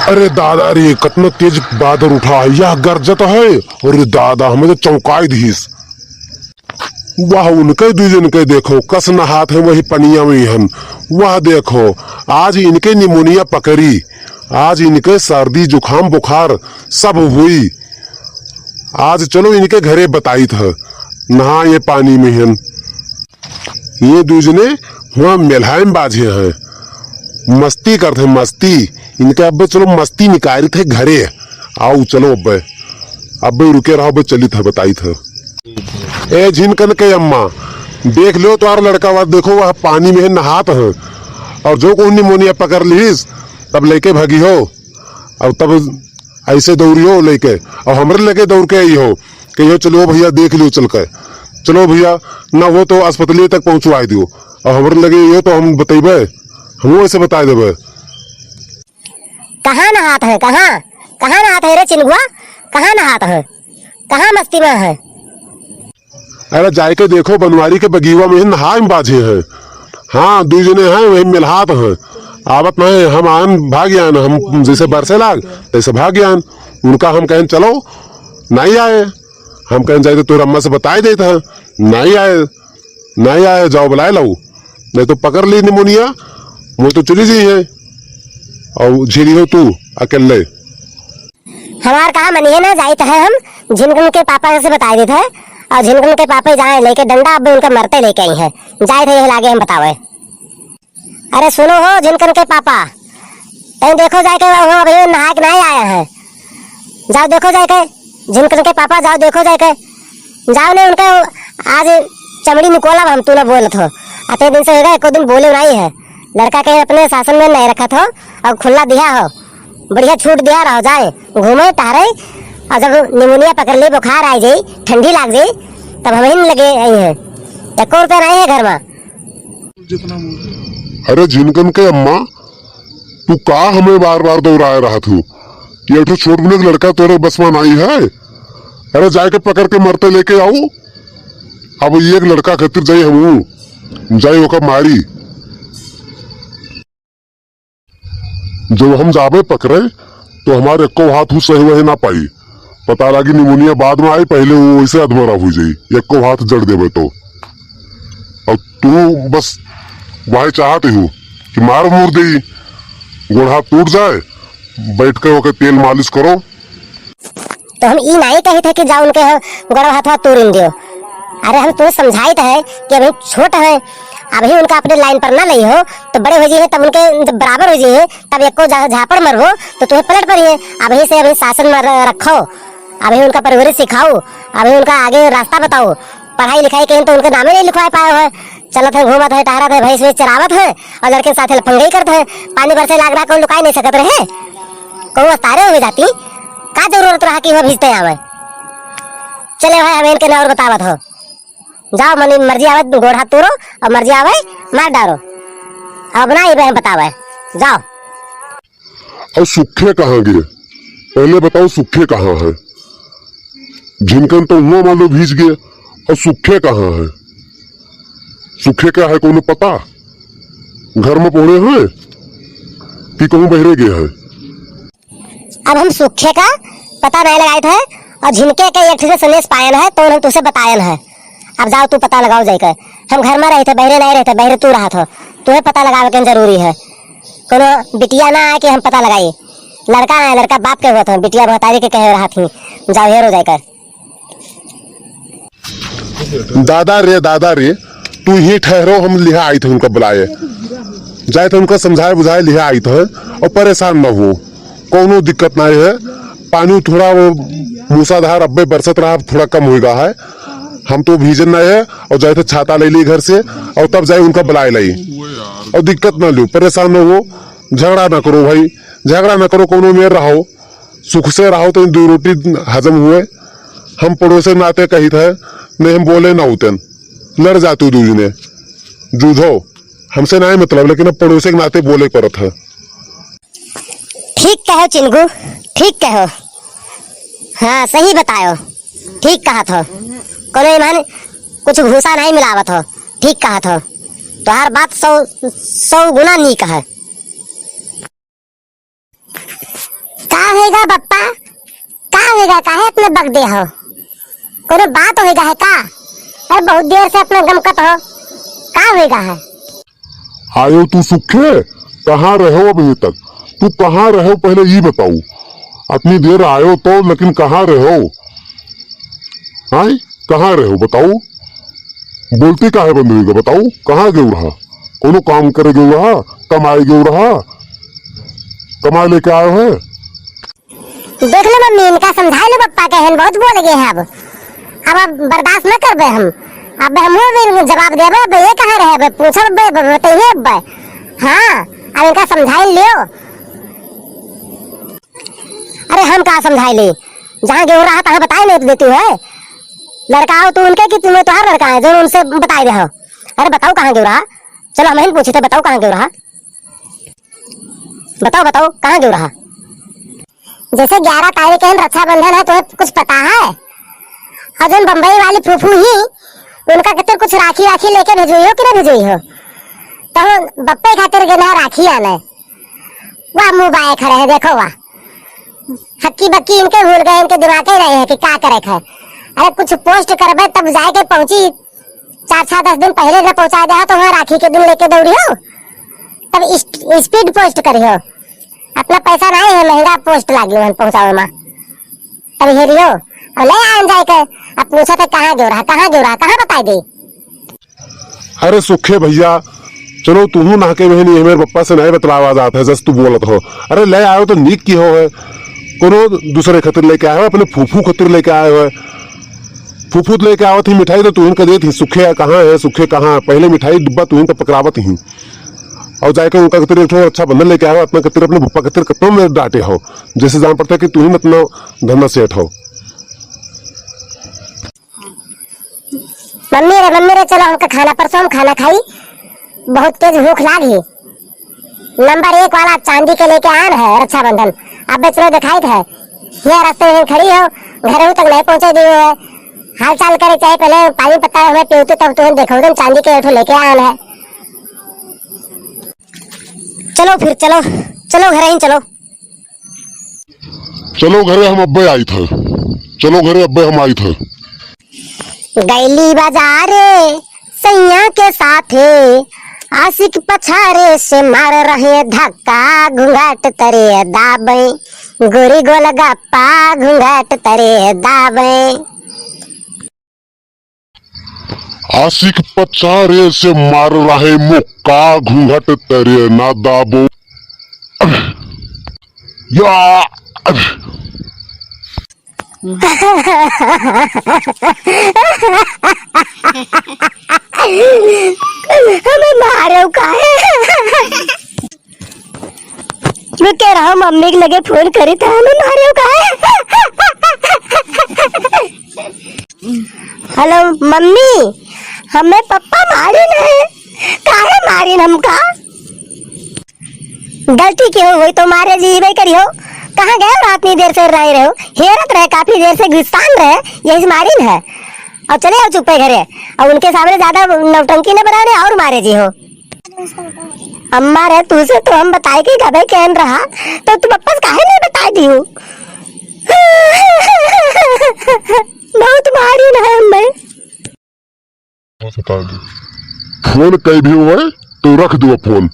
अरे दादा रे कितना तेज बादल उठा है, यह गरजत है। अरे दादा हमें तो चौंकाई दीस। वाह उनके दूजन के देखो कस नहात है वही पनिया में हम। वह देखो आज इनके निमोनिया पकड़ी, आज इनके सर्दी जुखाम बुखार सब हुई। आज चलो इनके घरे बताई था नहा ये पानी में हम। ये दूजने वहाँ मेलहाम बाजे हैं, मस्ती करते मस्ती। इनके अब चलो मस्ती निकाल थे घरे। आओ चलो अब रुके रहो, अब चली था बताई था। ए झिनकन के अम्मा देख लो तुम्हारा लड़का वह देखो वह पानी में नहात है, और जो को निमोनिया पकड़ लीस तब लेके भागी हो, और तब ऐसे दौड़ी हो लेके, और हमरे लेके दौड़ के आई हो कि यो चलो भैया देख लियो चल के। चलो भैया ना वो तो अस्पताल तक पहुंचवा दियो, और हमरे लगे यो तो हम बतेबे, हम ऐसे बता देबे। कहाँ नहात है, कहाँ कहाँ नहात है रे चिंगुआ, कहाँ नहात है, कहाँ मस्ती में है? अरे जाए के देखो बनवारी के बगीवा में नहाए बाजे हैं। हाँ दो जने हैं वही मिलहात हैं, आवत नहीं हम आन भाग जान, हम जैसे बरसे लाग तैसे भाग जान। उनका हम कहें चलो नहीं आए, हम कहें जाए तो अम्मा से बताई देता, नहीं आए जाओ बुलाए लो, नहीं तो पकड़ ली निमोनिया वो तो चली गई है, और झेली हो तू अकेले। हमार कहा मनी है ना जाइत है, हम झिनकन के पापा से बता देते हैं, और झिनकन के पापा जाए लेके डंडा अब उनका मरते लेके आई है, जाए थे लागे हम बतावे। अरे सुनो हो झिनकन के पापा, कहीं देखो जाके वहाँ अभी नहा के नहीं आया है, जाओ देखो जाके झिनकन के पापा, जाओ देखो जाके, जाओ ने उनका आज चमड़ी निकोला हम तू ना बोलत हो, आते दिन से हो गए एक दिन बोले नहीं है, लड़का के अपने शासन में नहीं रखा था और खुला दिया हो, बढ़िया छूट दिया रहो, जाए घूमे टहरे, और जब निमोनिया पकड़ ले बुखार आ जाए ठंडी लाग जाए तब हम ही लगे आई है, 1 रुपया नहीं है घर में। अरे झिनकन के अम्मा तू का हमें बार बार दोहराए रहा तू, ये तो छोट बुने लड़का तेरे बस में नहीं है। अरे जाके पकड़ के मरते लेके आओ, अब ये एक लड़का खातिर जाए हम जाए होकर मारी। जब हम जाबे पकड़े तो हमारे एको हाथ हो सही वही ना पाई, पता लगी निमोनिया बाद में आई, पहले वो वैसे अधमरा हो जाई, एको हाथ जड़ देवे तो। और तू बस वही चाहती हूँ कि मार मूर दे, गोड़ हाथ टूट जाए, बैठ कर होकर तेल मालिश करो। तो हम ये नहीं कही थे कि जाओ उनके गोड़ हाथ तोड़ दियो, अरे हम तुम्हें समझाई है कि अभी छोट है, अभी उनका अपने लाइन पर ना नहीं हो तो बड़े हो जाइए, तब उनके बराबर हो जाइए, तब एक को झापड़ मरबो तो तुम्हें पलट पड़िए। अभी से अभी शासन में रखो, अभी उनका परवरिश सिखाओ, अभी उनका आगे रास्ता बताओ। पढ़ाई लिखाई कहीं तो उनके नामे नहीं लिखवा पाए हो, चलत है घूमत है टहरत है भैंस चरावत है, और लड़के साथ लफंगई करते है, पानी भर से लाग रहा को लुकाई नहीं सकत रहे, कहूँ तारे हो जाती का जरूरत रहा कि वह भेजते आवे। चले भाई हमें इनके ना और बतावत हो, जाओ मनी मर्जी आवे गोड़ हाथ तोड़ो, और मर्जी आवे मार डालो, अब ना ये बतावे जाओ। और सुखे कहाँ गए पहले बताओ, सुखे कहाँ है? झिनकन तो वो मान लो भीज गए, और सुखे कहाँ है? सुखे क्या है कौन पता? घर में पड़े हैं कि कहूँ बहरे गए हैं? अब हम सुखे का पता नहीं लगाए थे, और झिनके के एक से संदेश पायल है तो हम तुझसे बतायल है। अब जाओ तू पता लगाओ जाकर, हम घर में रहते बहरे नहीं रहते, बहरे तू रहा था, तुम्हें पता लगावे के जरूरी है, कोनो बिटिया ना आए कि हम पता लगाई, लड़का है लड़का बाप के हुआ था, बिटिया महतारी के कह रहा थी, जाओ हेरो जाकर। दादा रे तू ही ठहरो, हम लिहा आई थे उनका बुलाए, जाए थे उनका समझाए बुझाए लिहा आई थे, और परेशान न हो, कोनो दिक्कत नहीं है। पानी थोड़ा वो मूसाधार अब्बे बरसत रहा, थोड़ा कम हो गया है, हम तो भीजन नहीं है, और जाए थे छाता ले ली घर से, और तब जाए उनका बुलाए लाई, और दिक्कत ना लो, परेशान न हो, झगड़ा ना करो भाई, झगड़ा ना करो, कोनो में रहो, सुख से रहो, तो 2 रोटी हजम हुए। हम पड़ोसे नाते कही थे नहीं, हम बोले ना होते लड़ जाते दूजने जूझो, हमसे नहीं मतलब, लेकिन अब पड़ोसे के नाते बोले परत है। ठीक कहो चिंगू, ठीक कहो, हाँ सही बतायो, ठीक कहा था, कोनो ईमान कुछ भूसा नहीं मिलावत हो, ठीक कहा था, तो हर बात 100 गुना नीक है। होगा बप्पा, का होगा? काहे अपने बग दे हो? कोनो बात होगा है का? अरे बहुत देर से अपना गमकत हो, का होगा है? आयो तू सुखे, कहाँ रहो अभी तक? तू कहाँ रहो पहले ये बताओ। अपनी देर आयो तो, लेकिन कहाँ रहो? हाय, कहाँ रहो बताओ? बोलती काहे बंद होगा बताओ? कहाँ गयो रहा? कोनो काम करे गयो रहा? कमाए गयो रहा? कमाए लेके आयो है? देख लो मम्मी, इनका समझा लो बप्पा के हन बहुत बोल गए हैं अब बर्दाश्त न करबे हम। अब हम भी जवाब देबे, अब ये कहाँ रहे, अब पूछब बताइए अब। हाँ, अब इनका समझाई लियो। अरे हम कहाँ समझाई ली? जहाँ गयो रहा तहाँ बताई नहीं देती है। लड़का हो तू उनके कि तुम्हें तो हर लड़का है जो उनसे बताई दे हो। अरे बताओ कहाँ गयो रहा? चलो हम पूछे थे, बताओ कहाँ गयो रहा? बताओ बताओ कहाँ गयो रहा? जैसे 11 तारीख है रक्षाबंधन है, तुम्हें कुछ पता है? और जो बम्बई वाली फूफू ही उनका कितने कुछ राखी राखी लेके भेजोई हो कि ना भेजोई हो? तो बप्पे खातिर गना राखी आने वाह मुंह बाए खड़े हैं, देखो वाह हक्की बक्की इनके भूल गए, इनके दिमाग ही नहीं है कि क्या करे है। अरे कुछ पोस्ट करबे तब जाके पहुंची, 4-6-10 दिन पहले न पहुंचा दे तो वहाँ राखी के दिन लेके दौड़ी हो, तब स्पीड पोस्ट करी हो। अपना पैसा नहीं है, महंगा पोस्ट लागी वहाँ पहुंचावे में, तब हेरियो और ले आन जाए के। अब पूछा था कहाँ गयो रहा, कहाँ गयो रहा, कहाँ बताई दी? अरे सुखे भैया, चलो तू ना के बहनी है, मेरे पप्पा से नहीं बतलावा जाता है जस तू बोलत हो। अरे ले आयो तो नीक की हो है, कोनो दूसरे खतिर लेके आयो, अपने फूफू खतिर लेके आयो है। फूफू लेके आओ थी मिठाई तो तू इनका दे थी, सुखे कहाँ है, सुखे कहाँ है? पहले मिठाई डिब्बा तू इनका पकड़ावत ही, और जाके उनका खतिर एक अच्छा बंधन लेके आओ, अपना खतिर अपने भुप्पा खतिर कतो में डांटे हो, जैसे जान पड़ता है कि तू ही अपना धंधा सेठ हो। मम्मी रे चलो हमका खाना, परसों हम खाना खाई, बहुत तेज भूख लागी। नंबर 1 वाला चांदी के लेके आन है रक्षाबंधन, अब चलो दिखाई है ये रास्ते में खड़ी हो, घर तक नहीं पहुंचे दियो है। हाल चाल करे चाहे पहले पानी पत्ता हमें पीते तब तुम देखो तुम चांदी के एठो लेके आन है। चलो फिर चलो चलो घर ही चलो। चलो घरे हम अब्बे आई थे, चलो घरे अब्बे हम आई थे। गैली बाजारे सैया के साथे, आशिक पछारे से मार रहे धक्का, घूंघट तरे दाबे गोरी गोल गप्पा, घूंघट तरे दाबे। आशिक पचारे से मार रहे मुक्का, घूंघट तरे ना दाबो। या हमें मारो काहे? मैं कह रहा हूँ मम्मी के लगे फोन करी था, हमें मारो काहे? हेलो मम्मी, हमें पप्पा मारे नहीं, काहे मारी हमका? गलती क्यों हुई तो मारे जी भाई करी हो? कहाँ गए हो? इतनी देर से रहे हो, हेरत रहे काफी देर से गिस्तान रहे, यही मारिन है। और चले आओ चुप्पे घरे, और उनके सामने ज्यादा नौटंकी न बना रहे और मारे जी हो। अम्मा रे तुझे तो हम बताए कि कभी कहन रहा तो तू वापस काहे नहीं बता दी हो? बहुत मारी ना हमें। फोन कहीं भी हुआ है तो रख दो फोन।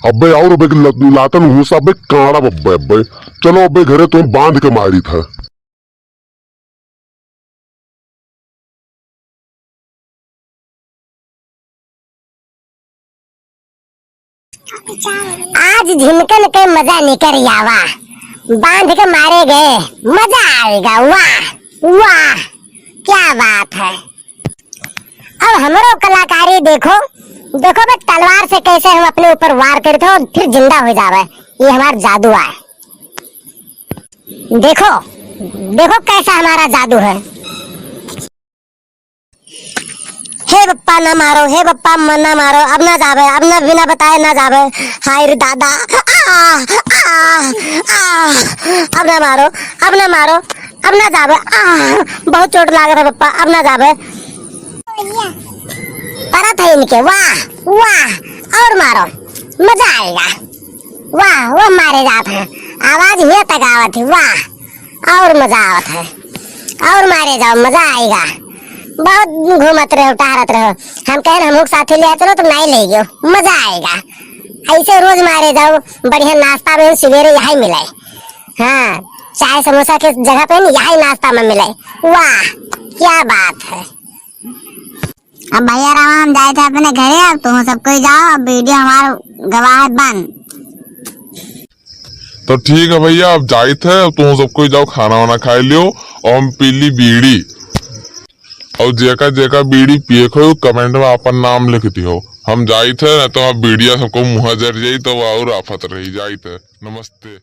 अब्बे और अब्बे लातन घुसा अब्बे काड़ा बब्बे अब्बे, चलो अब्बे घरे तुम बांध के मारी था। आज झिनकन के मजा निकल आवा, बांध के मारे गए, मजा आएगा। वाह वाह क्या बात है। अब हमारो कलाकारी देखो, देखो बे तलवार से कैसे हम अपने ऊपर वार करते हो फिर जिंदा हो जावे, ये हमारा जादू है। देखो देखो कैसा हमारा जादू है। हे बप्पा ना मारो, हे बप्पा ना मारो, अब ना जावे, अब ना बिना बताए ना जावे। हाय रे दादा, अब ना मारो, अब ना मारो, अब ना जावे, बहुत चोट लाग रहा बप्पा, अब ना जावे। परत है इनके, वाह वाह और मारो, मजा आएगा। वाह वो मारे जाते हैं, आवाज यहाँ तक आवत है, वाह और मजा आवत है। और मारे जाओ, मजा आएगा। बहुत घूमत रहो, टहरत रहो। हम कहें हम लोग साथे ले चलो तो नहीं ले गयो, मजा आएगा। ऐसे रोज मारे जाओ, बढ़िया नाश्ता में सवेरे यही मिले। हाँ, चाय समोसा के जगह पे यही नाश्ता में मिले। वाह क्या बात है। अब भैया रामा हम जाए थे अपने घरे, अब तुम सब कोई जाओ, अब वीडियो हमारा गवाह बन। तो ठीक है भैया, अब जाए थे, अब तुम सबको जाओ खाना वाना खाए लियो और हम पीली बीड़ी। और जेका जेका बीड़ी पिए खो कमेंट में अपन नाम लिख दियो। हम जाई थे ना तो अब बीड़िया सबको मुँह जर जाई तो और आफत रही जाई थे। नमस्ते।